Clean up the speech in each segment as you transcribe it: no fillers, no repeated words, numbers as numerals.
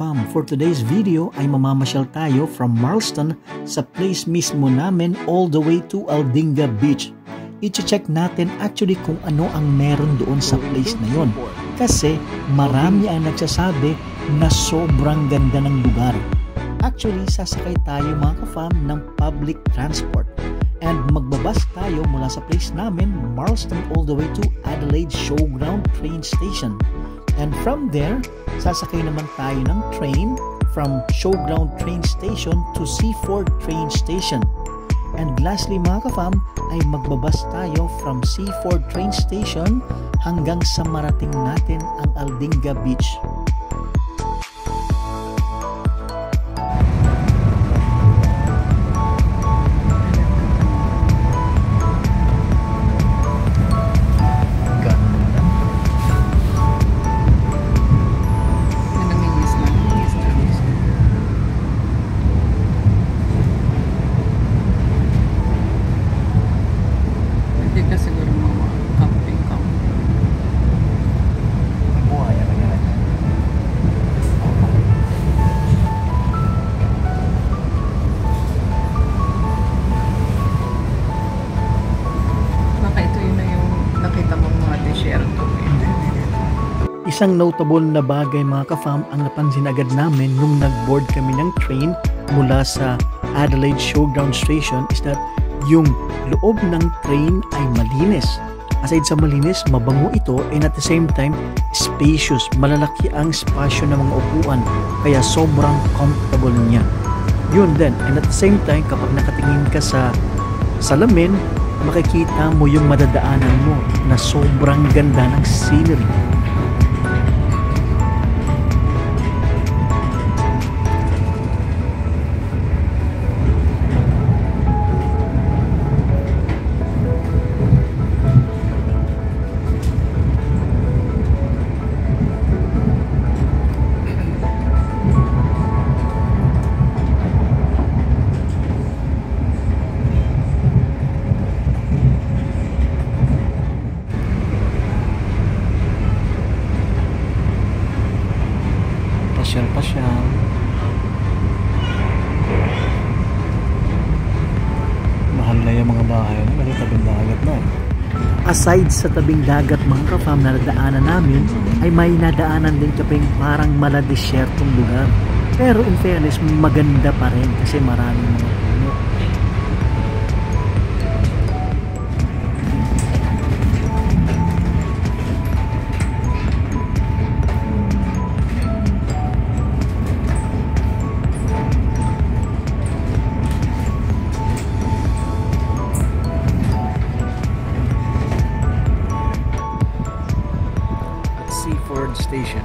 ka-fam, for today's video ay mamamasyal tayo from Marlstone sa place mismo namin all the way to Aldinga Beach. I-check natin actually kung ano ang meron doon sa place na yon. Kasi marami ang nagsasabi na sobrang ganda ng lugar. Actually, sasakay tayo mga ka-fam ng public transport. And magbabas tayo mula sa place namin, Marlstone, all the way to Adelaide Showground train station. And from there, sasakay naman tayo ng train from Showground train station to Seaford train station. And lastly mga ka-fam, ay magbabas tayo from Seaford train station hanggang sa marating natin ang Aldinga Beach. Isang notable na bagay mga ka-fam ang napansin agad namin nung nag-board kami ng train mula sa Adelaide Showground Station is that yung loob ng train ay malinis. Aside sa malinis, mabango ito and at the same time, spacious. Malalaki ang spasyo ng mga upuan kaya sobrang comfortable niya. Yun din. And at the same time, kapag nakatingin ka sa salamin, makikita mo yung madadaanan mo na sobrang ganda ng scenery. Pasyal. Mahal na yung mga bahay na tabing dagat na. Aside sa tabing dagat mga ka-fam na nadaanan namin, ay may nadaanan din kaping parang maladesyertong lugar. Pero in fairness, maganda pa rin kasi maraming mga puno. Seaford Station.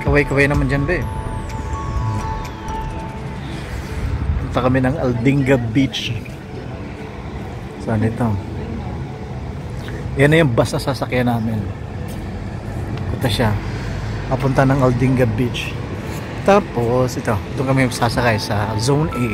Kaway-kaway naman dyan be. Punta kami ng Aldinga Beach. Saan ito? Yan na yung bus na sasakyan namin. Ito siya. Papunta ng Aldinga Beach. Tapos ito, doon kami sasakay sa Zone A.